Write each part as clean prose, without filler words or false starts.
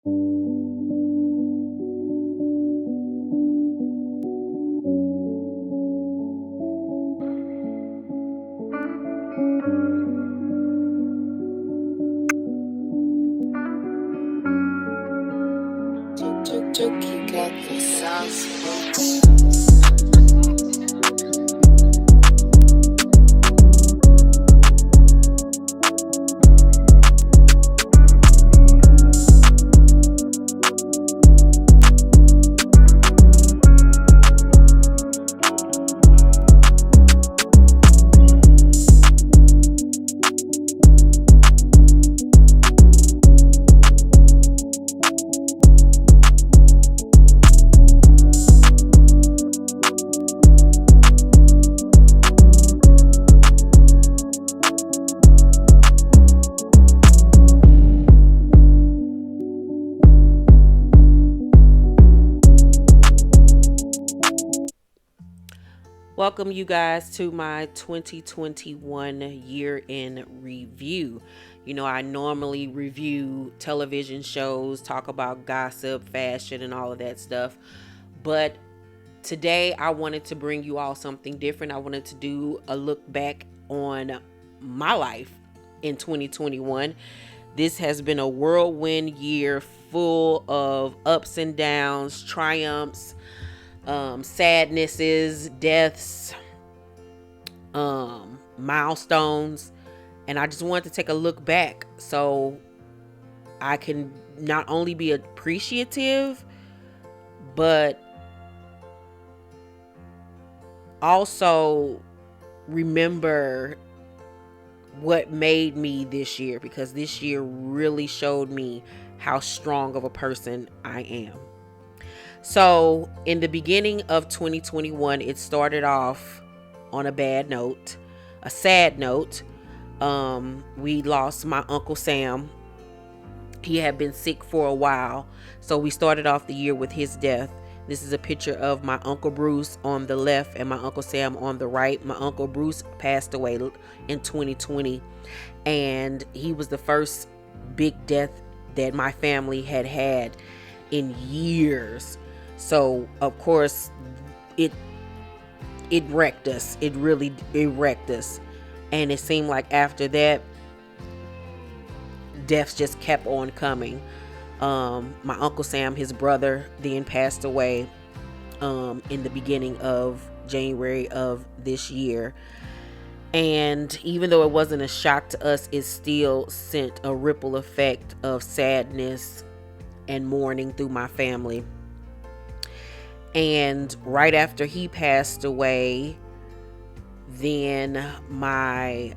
You got the sauce. Welcome, you guys, to my 2021 year in review. You know, I normally review television shows, talk about gossip, fashion, and all of that stuff. But today, I wanted to bring you all something different. I wanted to do a look back on my life in 2021. This has been a whirlwind year full of ups and downs, triumphs, sadnesses, deaths, milestones. And I just wanted to take a look back so I can not only be appreciative, but also remember what made me this year, because this year really showed me how strong of a person I am. So in the beginning of 2021, it started off on a bad note, a sad note. We lost my Uncle Sam. He had been sick for a while, so we started off the year with his death. This is a picture of my Uncle Bruce on the left and my Uncle Sam on the right. My Uncle Bruce passed away in 2020, and he was the first big death that my family had in years. So of course it wrecked us. It wrecked us. And it seemed like after that, deaths just kept on coming. My Uncle Sam, his brother, then passed away in the beginning of January of this year. And even though it wasn't a shock to us, it still sent a ripple effect of sadness and mourning through my family. And right after he passed away, then my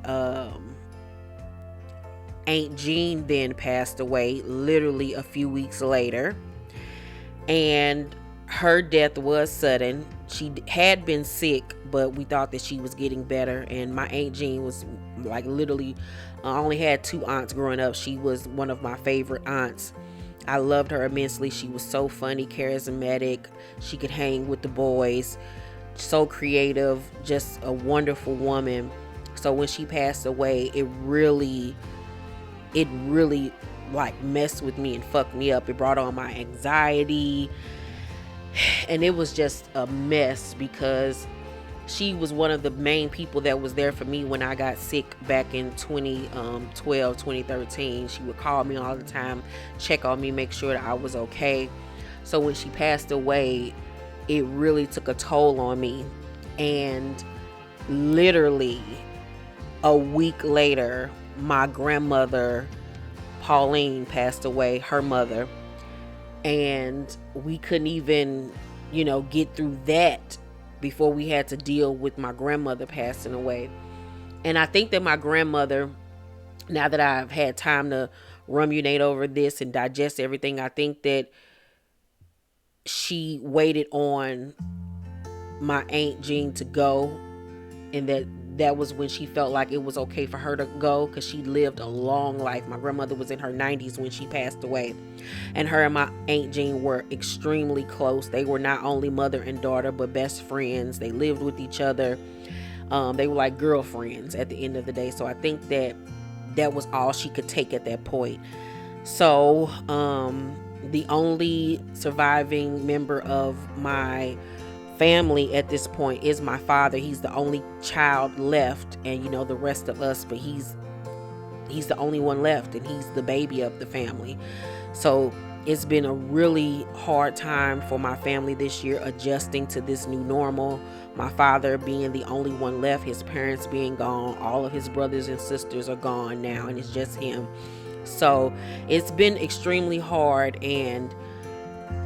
Aunt Jean then passed away literally a few weeks later. And her death was sudden. She had been sick, but we thought that she was getting better. And my Aunt Jean was like literally, I only had 2 aunts growing up. She was one of my favorite aunts. I loved her immensely. She was so funny, charismatic. She could hang with the boys. So creative, just a wonderful woman. So when she passed away, it really like messed with me and fucked me up. It brought on my anxiety, and it was just a mess because she was one of the main people that was there for me when I got sick back in 2012, 2013. She would call me all the time, check on me, make sure that I was okay. So when she passed away, it really took a toll on me. And literally a week later, my grandmother, Pauline, passed away, her mother. And we couldn't even, get through that before we had to deal with my grandmother passing away. And I think that my grandmother, now that I've had time to ruminate over this and digest everything, I think that she waited on my Aunt Jean to go, and that was when she felt like it was okay for her to go, because she lived a long life. My grandmother was in her 90s when she passed away, and her and my Aunt Jean were extremely close. They were not only mother and daughter, but best friends. They lived with each other. They were like girlfriends at the end of the day. So I think that was all she could take at that point. So The only surviving member of my family at this point is my father. He's the only child left, and you know, the rest of us, but he's the only one left, and he's the baby of the family. So it's been a really hard time for my family this year, adjusting to this new normal. My father being the only one left, his parents being gone, all of his brothers and sisters are gone now, and it's just him. So it's been extremely hard, and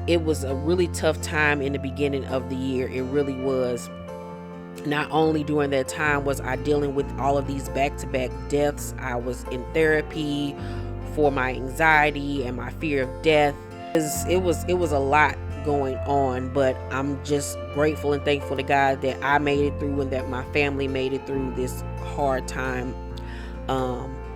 it was a really tough time in the beginning of the year. It really was. Not only during that time was I dealing with all of these back-to-back deaths, I was in therapy for my anxiety and my fear of death. It was a lot going on, but I'm just grateful and thankful to God that I made it through and that my family made it through this hard time.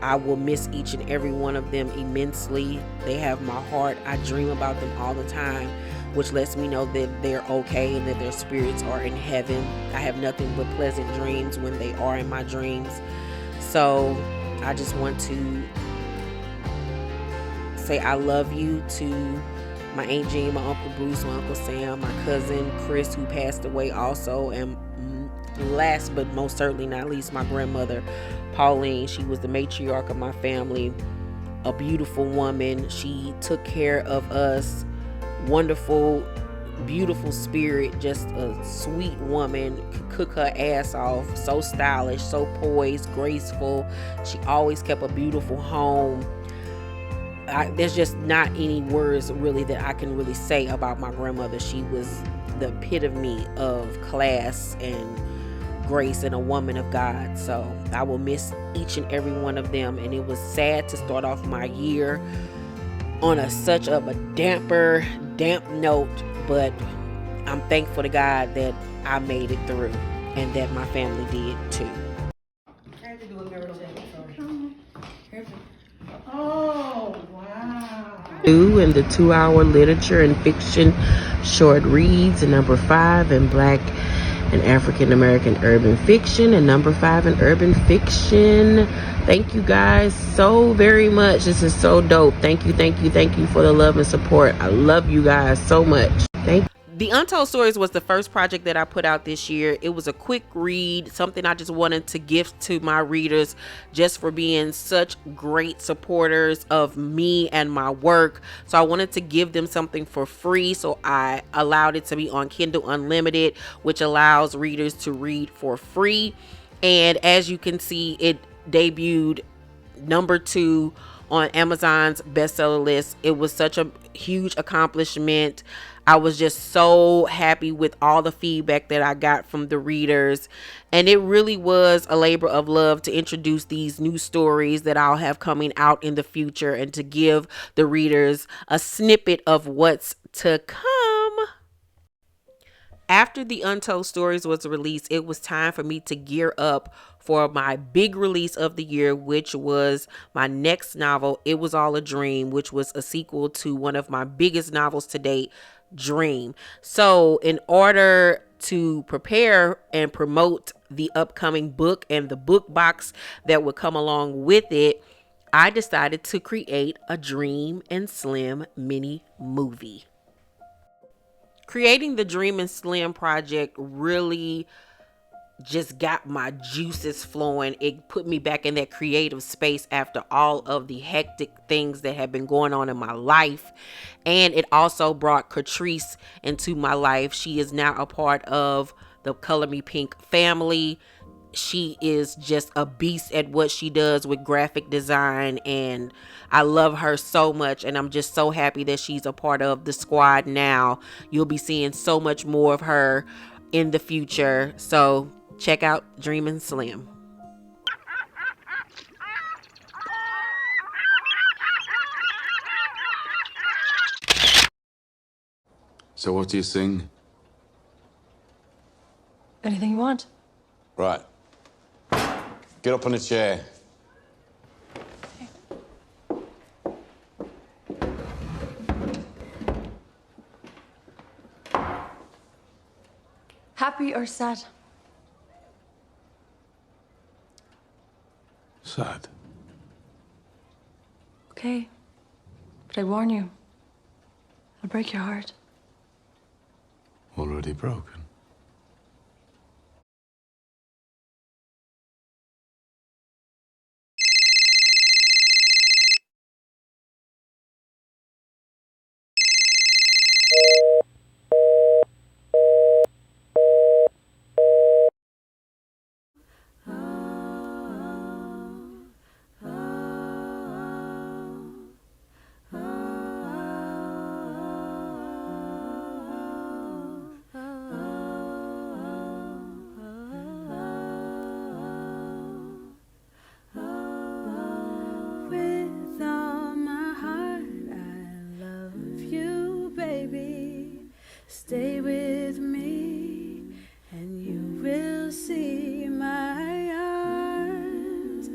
I will miss each and every one of them immensely. They have my heart. I dream about them all the time, which lets me know that they're okay and that their spirits are in heaven. I have nothing but pleasant dreams when they are in my dreams. So I just want to say I love you to my Aunt Jean, my Uncle Bruce, my Uncle Sam, my cousin Chris, who passed away also, and last but most certainly not least, my grandmother Pauline. She was the matriarch of my family, a beautiful woman. She took care of us. Wonderful, beautiful spirit, just a sweet woman, could cook her ass off, so stylish, so poised, graceful. She always kept a beautiful home. There's just not any words really that I can really say about my grandmother. She was the epitome of class and grace and a woman of God. So I will miss each and every one of them, and it was sad to start off my year on such of a damp note, but I'm thankful to God that I made it through and that my family did too. I have to do a miracle. Oh, wow. In the 2-hour literature and fiction short reads, and number 5 in Black and African American urban fiction, and number 5 in urban fiction. Thank you guys so very much. This is so dope. Thank you for the love and support. I love you guys so much. Thank you. The Untold Stories was the first project that I put out this year. It was a quick read, something I just wanted to gift to my readers just for being such great supporters of me and my work. So I wanted to give them something for free. So I allowed it to be on Kindle Unlimited, which allows readers to read for free. And as you can see, it debuted number 2 on Amazon's bestseller list. It was such a huge accomplishment. I was just so happy with all the feedback that I got from the readers. And it really was a labor of love to introduce these new stories that I'll have coming out in the future, and to give the readers a snippet of what's to come. After The Untold Stories was released, it was time for me to gear up for my big release of the year, which was my next novel, It Was All a Dream, which was a sequel to one of my biggest novels to date, Dream. So in order to prepare and promote the upcoming book and the book box that would come along with it, I decided to create a Dream and Slim mini movie. Creating the Dream and Slim project really just got my juices flowing. It put me back in that creative space after all of the hectic things that have been going on in my life. And it also brought Catrice into my life. She is now a part of the Color Me Pink family. She is just a beast at what she does with graphic design, and I love her so much, and I'm just so happy that she's a part of the squad now. You'll be seeing so much more of her in the future. So check out Dreamin' Slim. So what do you sing? Anything you want. Right. Get up on a chair. Happy or sad? Sad. Okay. But I warn you, Would break your heart. Already broken. With all my heart, I love you, baby. Stay with me, and you will see my arms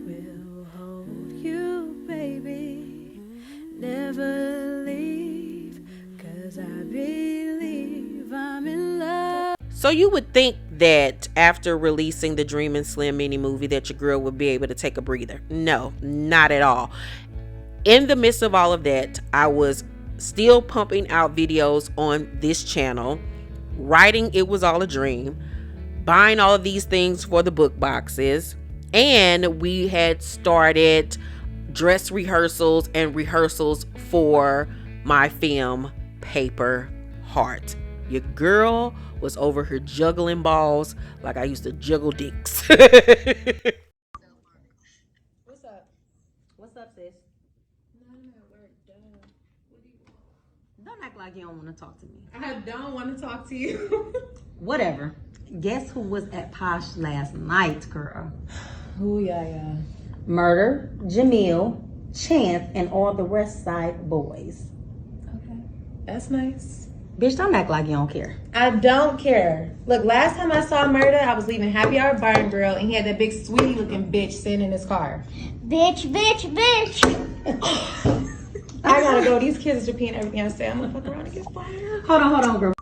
will hold you, baby. Never leave, 'cause I believe I'm in love. So you would think that after releasing the Dream and Slim mini movie that your girl would be able to take a breather. No, not at all. In the midst of all of that, I was still pumping out videos on this channel, writing It Was All a Dream, buying all of these things for the book boxes, and we had started dress rehearsals and rehearsals for my film Paper Heart. Your girl was over here juggling balls like I used to juggle dicks. What's up? What's up, sis? I'm at work, duh. What do you want? Don't act like you don't want to talk to me. I don't want to talk to you. Whatever. Guess who was at Posh last night, girl? Ooh, yeah. Murder, Jamil, Chance, and all the West Side boys. Okay. That's nice. Bitch, don't act like you don't care. I don't care. Look, last time I saw Murder, I was leaving Happy Hour Bar and Grill, and he had that big sweetie looking bitch sitting in his car. Bitch. I gotta go. These kids are repeating everything I say. I'm gonna fuck around and get fired. Hold on, girl.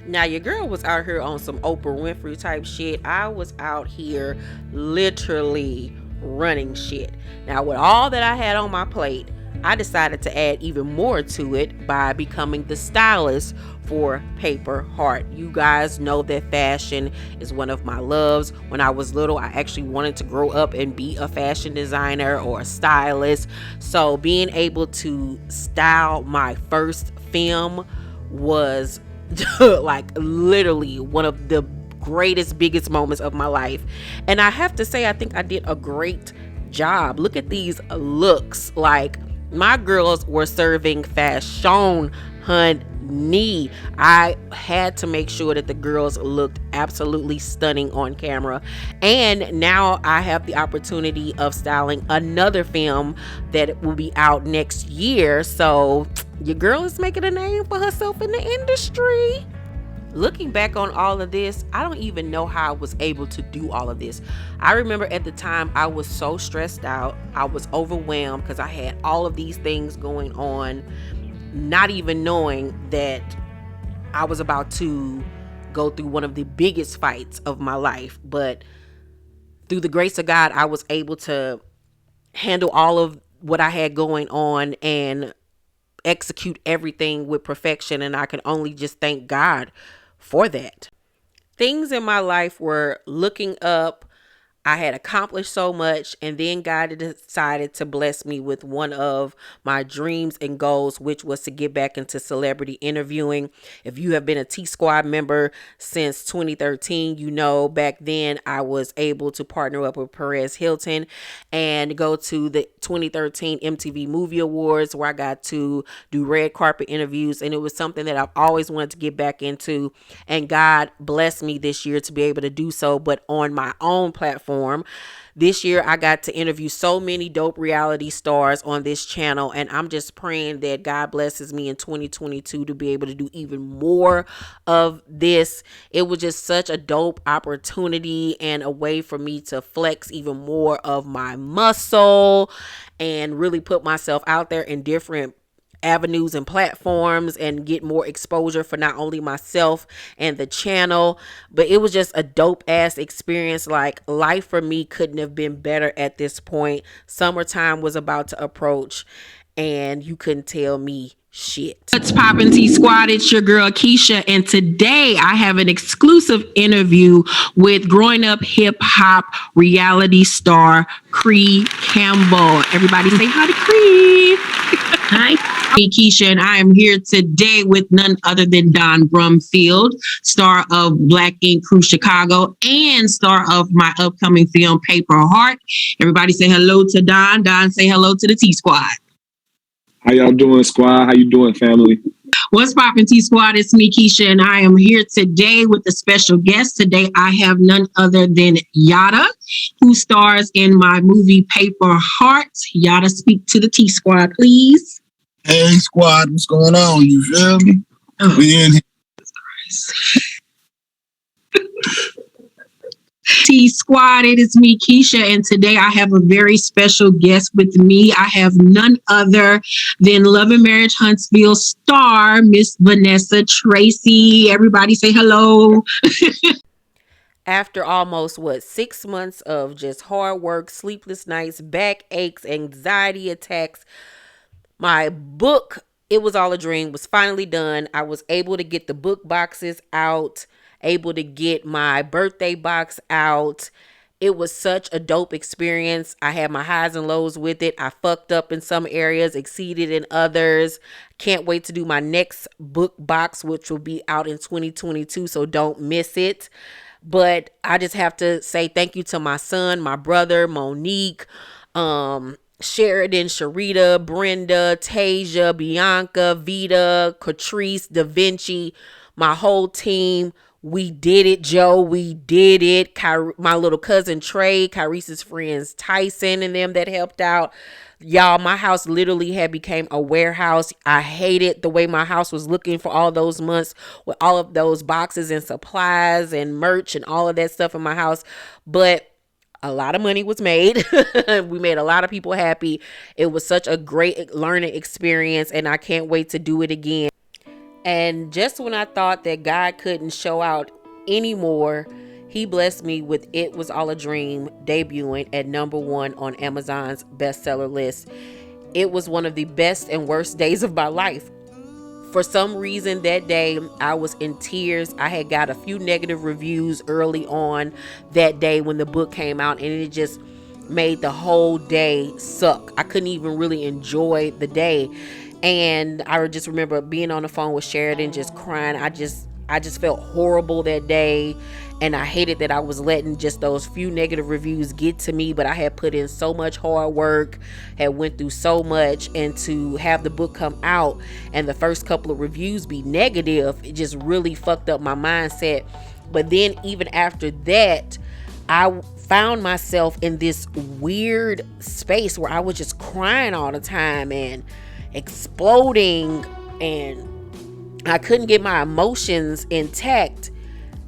Now your girl was out here on some Oprah Winfrey type shit. I was out here literally running shit. Now with all that I had on my plate, I decided to add even more to it by becoming the stylist for Paper Heart. You guys know that fashion is one of my loves. When I was little, I actually wanted to grow up and be a fashion designer or a stylist. So being able to style my first film was like literally one of the greatest, biggest moments of my life. And I have to say, I think I did a great job. Look at these looks. Like, my girls were serving fashion, honey. I had to make sure that the girls looked absolutely stunning on camera. And now I have the opportunity of styling another film that will be out next year. So your girl is making a name for herself in the industry. Looking back on all of this, I don't even know how I was able to do all of this. I remember at the time I was so stressed out. I was overwhelmed because I had all of these things going on, not even knowing that I was about to go through one of the biggest fights of my life. But through the grace of God, I was able to handle all of what I had going on and execute everything with perfection. And I can only just thank God for that. Things in my life were looking up. I had accomplished so much, and then God decided to bless me with one of my dreams and goals, which was to get back into celebrity interviewing. If you have been a T Squad member since 2013, you know back then I was able to partner up with Perez Hilton and go to the 2013 MTV Movie Awards, where I got to do red carpet interviews, and it was something that I've always wanted to get back into, and God blessed me this year to be able to do so, but on my own platform. This year I got to interview so many dope reality stars on this channel, and I'm just praying that God blesses me in 2022 to be able to do even more of this. It was just such a dope opportunity and a way for me to flex even more of my muscle and really put myself out there in different avenues and platforms and get more exposure for not only myself and the channel, but it was just a dope ass experience. Like, life for me couldn't have been better at this point. Summertime was about to approach, and you couldn't tell me shit. What's poppin' T Squad? It's your girl Keisha, and today I have an exclusive interview with growing up hip hop reality star Cree Campbell. Everybody say hi to Cree. Hi. I'm Keisha, and I am here today with none other than Don Brumfield, star of Black Ink Crew Chicago and star of my upcoming film Paper Heart. Everybody say hello to Don. Don, say hello to the T Squad. How y'all doing, squad? How you doing, family? What's poppin' T Squad? It's me, Keisha, and I am here today with a special guest. Today I have none other than Yada, who stars in my movie Paper Heart. Yada, speak to the T Squad, please. Hey, squad, what's going on? You feel me? We in here. T Squad, it is me, Keisha, and today I have a very special guest with me. I have none other than Love and Marriage Huntsville star, Miss Vanessa Tracy. Everybody say hello. After almost 6 months of just hard work, sleepless nights, back aches, anxiety attacks, my book, It Was All a Dream, was finally done. I was able to get the book boxes out, able to get my birthday box out. It was such a dope experience. I had my highs and lows with it. I fucked up in some areas, exceeded in others. Can't wait to do my next book box, which will be out in 2022, so don't miss it. But I just have to say thank you to my son, my brother, Monique, Sheridan, Sharita, Brenda, Tasia, Bianca, Vita, Catrice, Da Vinci, my whole team. We did it, Joe. We did it. My little cousin Trey, Kyrese's friends Tyson and them that helped out. Y'all, my house literally had became a warehouse. I hated the way my house was looking for all those months with all of those boxes and supplies and merch and all of that stuff in my house. But a lot of money was made. We made a lot of people happy. It was such a great learning experience, and I can't wait to do it again. And just when I thought that God couldn't show out anymore, he blessed me with It Was All a Dream debuting at #1 on Amazon's bestseller list. It was one of the best and worst days of my life. For some reason that day, I was in tears. I had got a few negative reviews early on that day when the book came out, and it just made the whole day suck. I couldn't even really enjoy the day. And I just remember being on the phone with Sheridan, just crying. I just felt horrible that day, and I hated that I was letting just those few negative reviews get to me. But I had put in so much hard work, had went through so much, and to have the book come out and the first couple of reviews be negative, it just really fucked up my mindset. But then even after that, I found myself in this weird space where I was just crying all the time and exploding, and I couldn't get my emotions intact.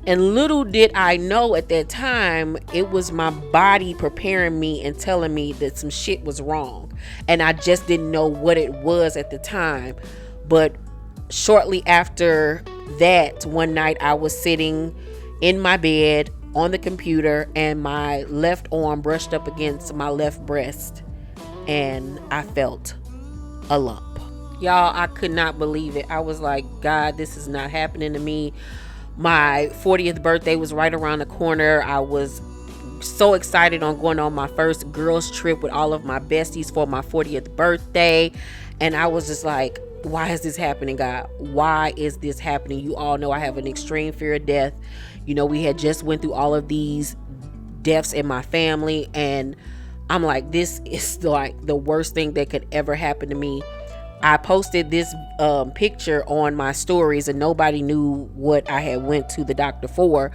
And little did I know at that time, it was my body preparing me and telling me that some shit was wrong, and I just didn't know what it was at the time. But shortly after that, one night I was sitting in my bed on the computer, and my left arm brushed up against my left breast, and I felt a lump. Y'all, I could not believe it. I was like, God, this is not happening to me. My 40th birthday was right around the corner. I was so excited on going on my first girls trip with all of my besties for my 40th birthday. And I was just like, why is this happening, God? Why is this happening? You all know I have an extreme fear of death. You know, we had just went through all of these deaths in my family, and I'm like, this is like the worst thing that could ever happen to me. I posted this picture on my stories, and nobody knew what I had went to the doctor for,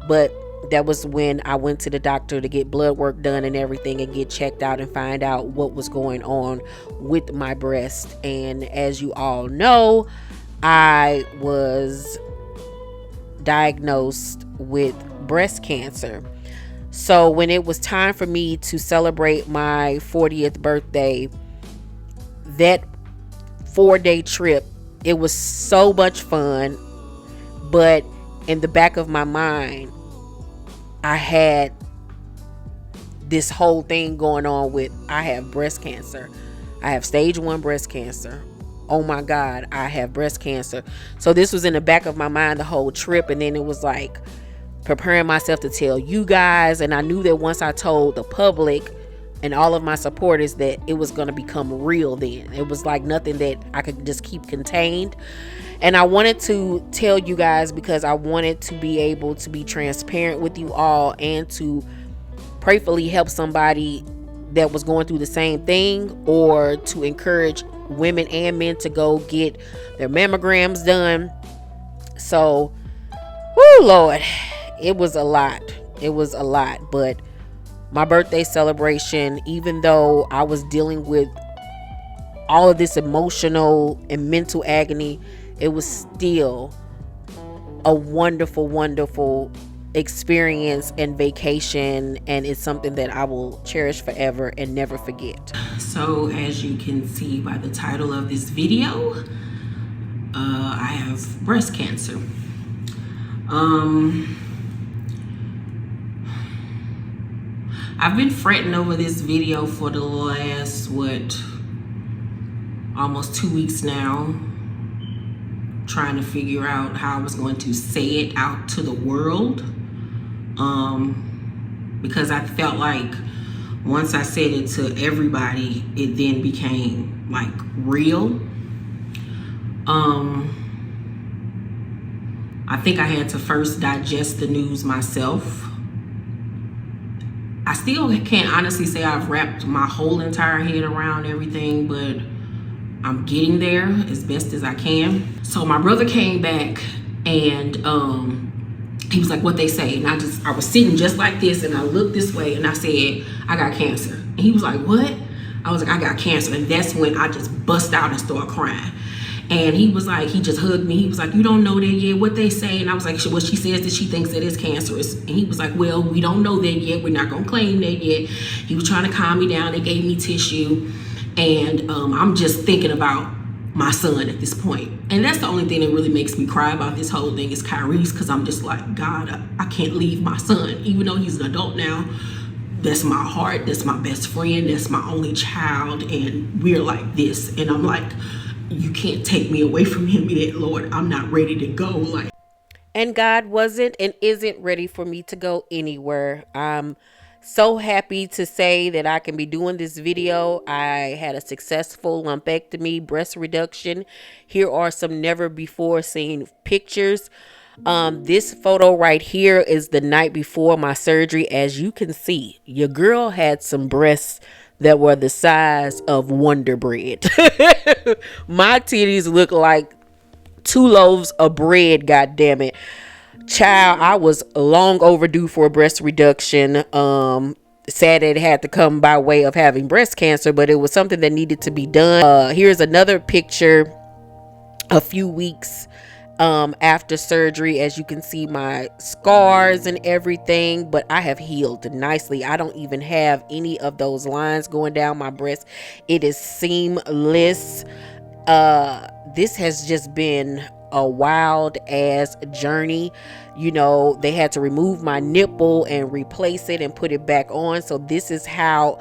but that was when I went to the doctor to get blood work done and everything, and get checked out and find out what was going on with my breast. And as you all know, I was diagnosed with breast cancer. So when it was time for me to celebrate my 40th birthday, that 4-day trip, it was so much fun, but in the back of my mind, I had this whole thing going on with, I have breast cancer. I have stage 1 breast cancer. oh my God, I have breast cancer. So this was in the back of my mind the whole trip. And then it was like preparing myself to tell you guys. And I knew that once I told the public and all of my supporters that it was going to become real then. It was like nothing that I could just keep contained. And I wanted to tell you guys because I wanted to be able to be transparent with you all and to prayerfully help somebody that was going through the same thing, or to encourage women and men to go get their mammograms done. So, whoo, Lord, it was a lot. It was a lot. But my birthday celebration, even though I was dealing with all of this emotional and mental agony, it was still a wonderful, wonderful experience and vacation, and it's something that I will cherish forever and never forget. So as you can see by the title of this video, I have breast cancer. I've been fretting over this video for the last almost 2 weeks now, trying to figure out how I was going to say it out to the world, because I felt like once I said it to everybody, it then became like real. I think I had to first digest the news myself. I still can't honestly say I've wrapped my whole entire head around everything, but I'm getting there as best as I can. So my brother came back and he was like, what they say? And I was sitting just like this, and I looked this way and I said, I got cancer. And he was like, what? I was like, I got cancer. And that's when I just bust out and started crying. And he was like, he just hugged me. He was like, you don't know that yet, what they say? And I was like, well, she says that she thinks that it's cancerous. And he was like, well, we don't know that yet. We're not gonna claim that yet. He was trying to calm me down. They gave me tissue. And I'm just thinking about my son at this point. And that's the only thing that really makes me cry about this whole thing is Kyrie's, because I'm just like, God, I can't leave my son. Even though he's an adult now, that's my heart, that's my best friend, that's my only child, and we're like this. And I'm like, you can't take me away from him yet, Lord. I'm not ready to go. Like, and God wasn't and isn't ready for me to go anywhere. I'm so happy to say that I can be doing this video. I had a successful lumpectomy, breast reduction. Here are some never before seen pictures. This photo right here is the night before my surgery. As you can see, your girl had some breasts that were the size of Wonder Bread. My titties look like 2 loaves of bread, god damn it. Child, I was long overdue for a breast reduction. Sad that it had to come by way of having breast cancer, but it was something that needed to be done. Here's another picture a few weeks after surgery. As you can see, my scars and everything, but I have healed nicely. I don't even have any of those lines going down my breast. It is seamless. This has just been a wild ass journey. You know, they had to remove my nipple and replace it and put it back on. So this is how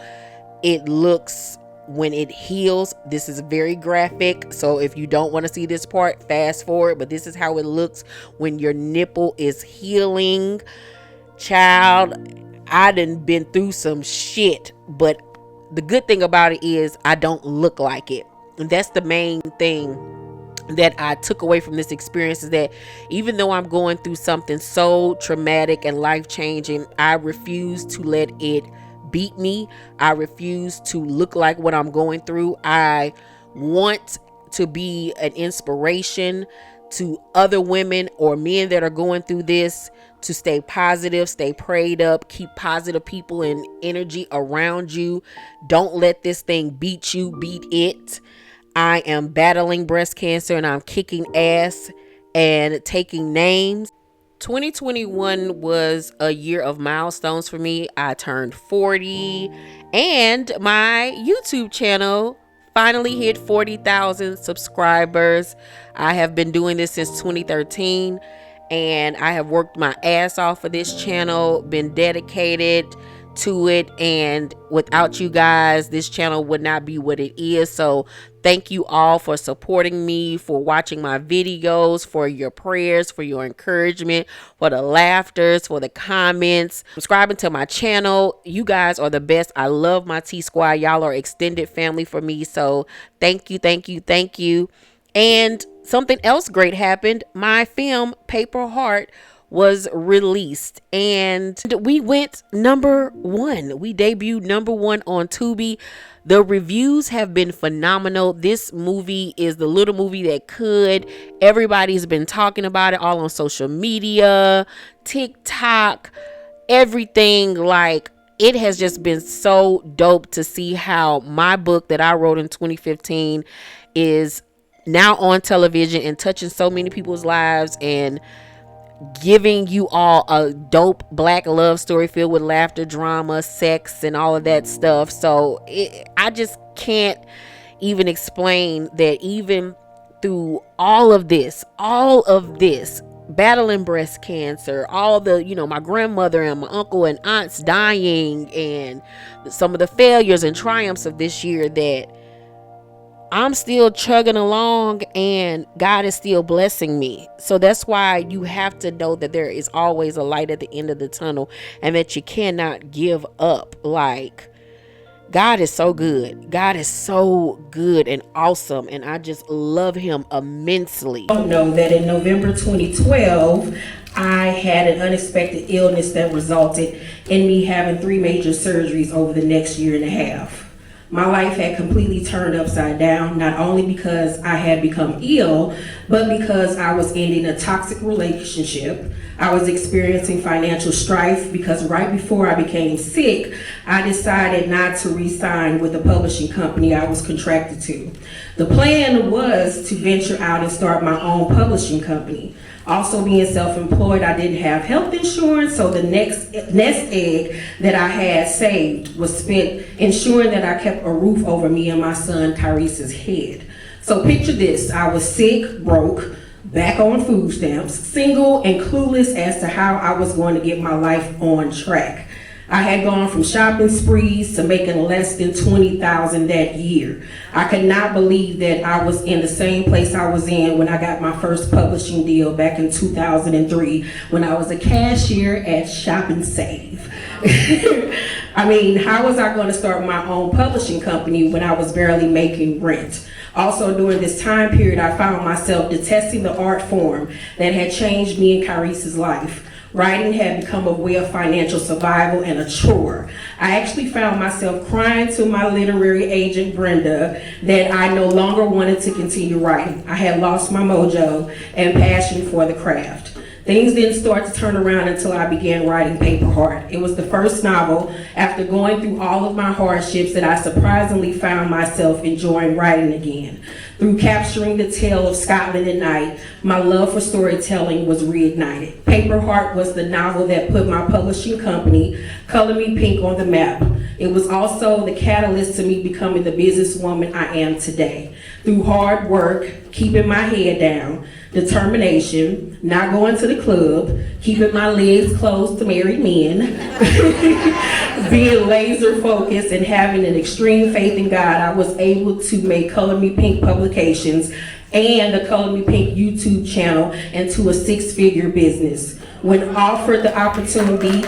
it looks when it heals. This is very graphic, so if you don't want to see this part, fast forward. But this is how it looks when your nipple is healing. Child, I done been through some shit, but the good thing about it is I don't look like it. And that's the main thing that I took away from this experience, is that even though I'm going through something so traumatic and life-changing, I refuse to let it beat me. I refuse to look like what I'm going through. I want to be an inspiration to other women or men that are going through this, to stay positive, stay prayed up, keep positive people and energy around you. Don't let this thing beat you, beat it. I am battling breast cancer and I'm kicking ass and taking names. 2021 was a year of milestones for me. I turned 40 and my YouTube channel finally hit 40,000 subscribers. I have been doing this since 2013 and I have worked my ass off for this channel, been dedicated to it, and without you guys, this channel would not be what it is. So thank you all for supporting me, for watching my videos, for your prayers, for your encouragement, for the laughters, for the comments, subscribing to my channel. You guys are the best. I love my T Squad. Y'all are extended family for me. So thank you, thank you, thank you. And something else great happened. My film Paper Heart was released and we went #1. We debuted #1 on Tubi. The reviews have been phenomenal. This movie is the little movie that could. Everybody's been talking about it all on social media, TikTok, everything. Like, it has just been so dope to see how my book that I wrote in 2015 is now on television and touching so many people's lives and giving you all a dope black love story filled with laughter, drama, sex, and all of that stuff. So I just can't even explain that even through all of this, battling breast cancer, all the, my grandmother and my uncle and aunts dying, and some of the failures and triumphs of this year, that I'm still chugging along and God is still blessing me. So that's why you have to know that there is always a light at the end of the tunnel and that you cannot give up. Like, God is so good. God is so good and awesome, and I just love him immensely. I don't know that in November 2012, I had an unexpected illness that resulted in me having 3 major surgeries over the next year and a half. My life had completely turned upside down, not only because I had become ill, but because I was ending a toxic relationship. I was experiencing financial strife because right before I became sick, I decided not to re-sign with the publishing company I was contracted to. The plan was to venture out and start my own publishing company. Also, being self-employed, I didn't have health insurance, so the nest egg that I had saved was spent ensuring that I kept a roof over me and my son Tyrese's head. So picture this: I was sick, broke, back on food stamps, single, and clueless as to how I was going to get my life on track. I had gone from shopping sprees to making less than $20,000 that year. I could not believe that I was in the same place I was in when I got my first publishing deal back in 2003 when I was a cashier at Shop and Save. I mean, how was I going to start my own publishing company when I was barely making rent? Also, during this time period, I found myself detesting the art form that had changed me and Tyrese's life. Writing had become a way of financial survival and a chore. I actually found myself crying to my literary agent, Brenda, that I no longer wanted to continue writing. I had lost my mojo and passion for the craft. Things didn't start to turn around until I began writing Paper Heart. It was the first novel after going through all of my hardships that I surprisingly found myself enjoying writing again. Through capturing the tale of Scotland at night, my love for storytelling was reignited. Paper Heart was the novel that put my publishing company, Color Me Pink, on the map. It was also the catalyst to me becoming the businesswoman I am today. Through hard work, keeping my head down, determination, not going to the club, keeping my legs closed to married men, being laser focused, and having an extreme faith in God, I was able to make Color Me Pink publications and the Color Me Pink YouTube channel into a 6-figure business. When offered the opportunity,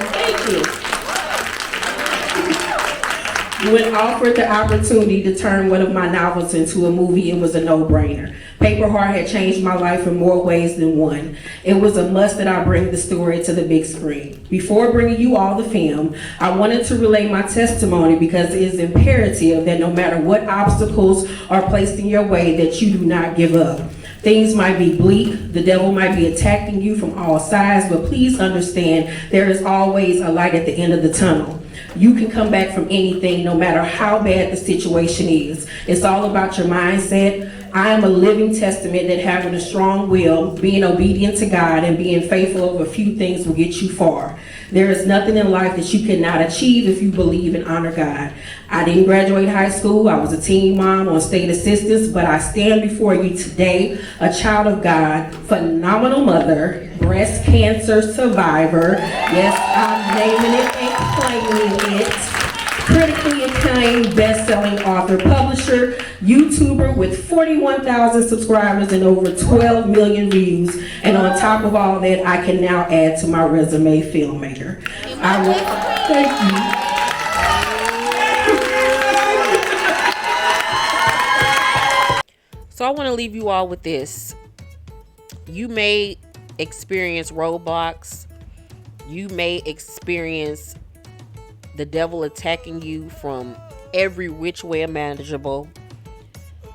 When offered the opportunity to turn one of my novels into a movie, it was a no-brainer. Paper Heart had changed my life in more ways than one. It was a must that I bring the story to the big screen. Before bringing you all the film, I wanted to relay my testimony because it is imperative that no matter what obstacles are placed in your way, that you do not give up. Things might be bleak, the devil might be attacking you from all sides, but please understand there is always a light at the end of the tunnel. You can come back from anything, no matter how bad the situation is. It's all about your mindset. I am a living testament that having a strong will, being obedient to God, and being faithful over a few things will get you far. There is nothing in life that you cannot achieve if you believe and honor God. I didn't graduate high school. I was a teen mom on state assistance, but I stand before you today, a child of God, phenomenal mother, breast cancer survivor. Yes, I'm naming it and claiming it. Critically accountable self-proclaimed best-selling author, publisher, YouTuber with 41,000 subscribers and over 12 million views. And on top of all that, I can now add to my resume, filmmaker. Thank you. So I want to leave you all with this. You may experience roadblocks. You may experience the devil attacking you from every which way imaginable.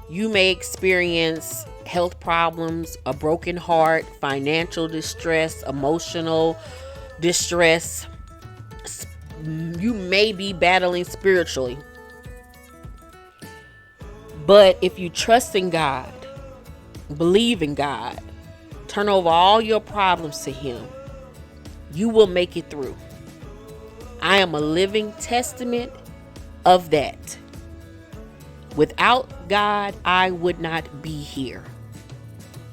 You may experience health problems, a broken heart, financial distress, emotional distress. You may be battling spiritually. But if you trust in God, believe in God, turn over all your problems to Him, you will make it through. I am a living testament of that. Without God, I would not be here.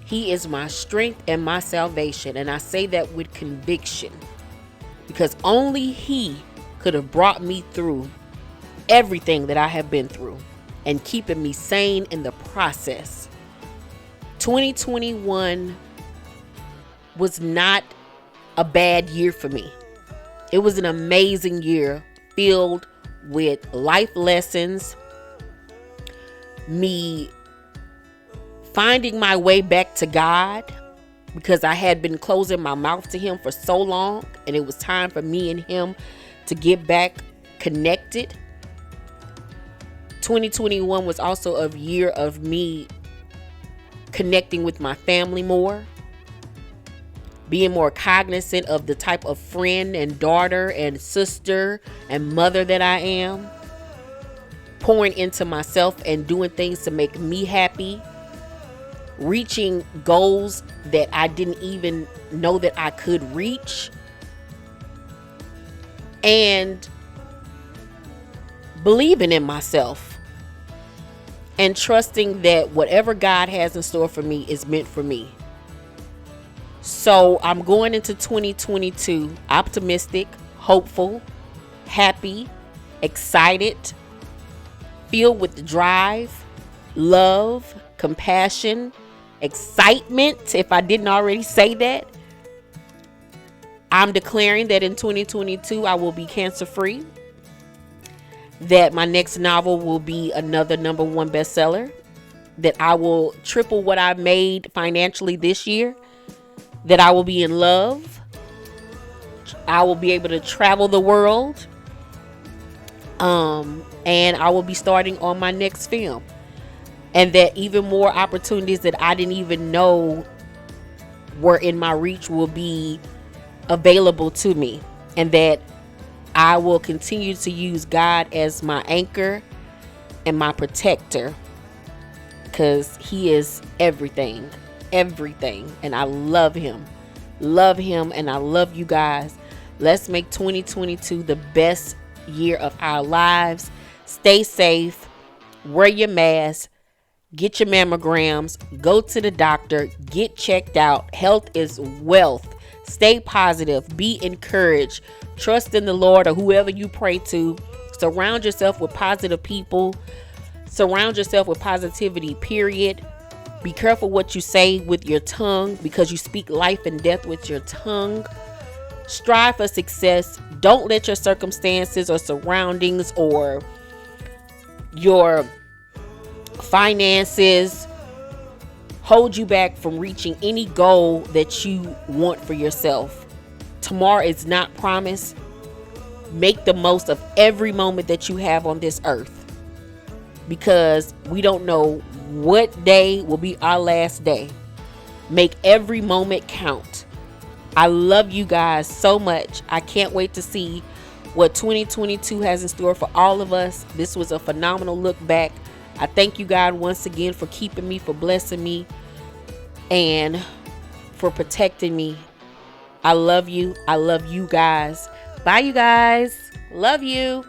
He is my strength and my salvation. And I say that with conviction, because only He could have brought me through everything that I have been through and keeping me sane in the process. 2021 was not a bad year for me. It was an amazing year filled with life lessons, me finding my way back to God, because I had been closing my mouth to Him for so long, and it was time for me and Him to get back connected. 2021 was also a year of me connecting with my family more, being more cognizant of the type of friend and daughter and sister and mother that I am, pouring into myself and doing things to make me happy, reaching goals that I didn't even know that I could reach, and believing in myself and trusting that whatever God has in store for me is meant for me. So I'm going into 2022 optimistic, hopeful, happy, excited, filled with drive, love, compassion, excitement. If I didn't already say that, I'm declaring that in 2022 I will be cancer free, that my next novel will be another #1 bestseller, that I will triple what I made financially this year, that I will be in love, I will be able to travel the world, and I will be starting on my next film, and that even more opportunities that I didn't even know were in my reach will be available to me, and that I will continue to use God as my anchor and my protector, because He is everything, and I love Him, and I love you guys. Let's make 2022 the best year of our lives. Stay safe, wear your mask, get your mammograms, go to the doctor, get checked out. Health is wealth. Stay positive, be encouraged, trust in the Lord or whoever you pray to. Surround yourself with positive people. Surround yourself with positivity, period. Be careful what you say with your tongue, because you speak life and death with your tongue. Strive for success. Don't let your circumstances or surroundings or your finances hold you back from reaching any goal that you want for yourself. Tomorrow is not promised. Make the most of every moment that you have on this earth, because we don't know what day will be our last day. Make every moment count. I love you guys so much. I can't wait to see what 2022 has in store for all of us. This was a phenomenal look back. I thank you, God, once again for keeping me, for blessing me, and for protecting me. I love you. I love you guys. Bye, you guys. Love you.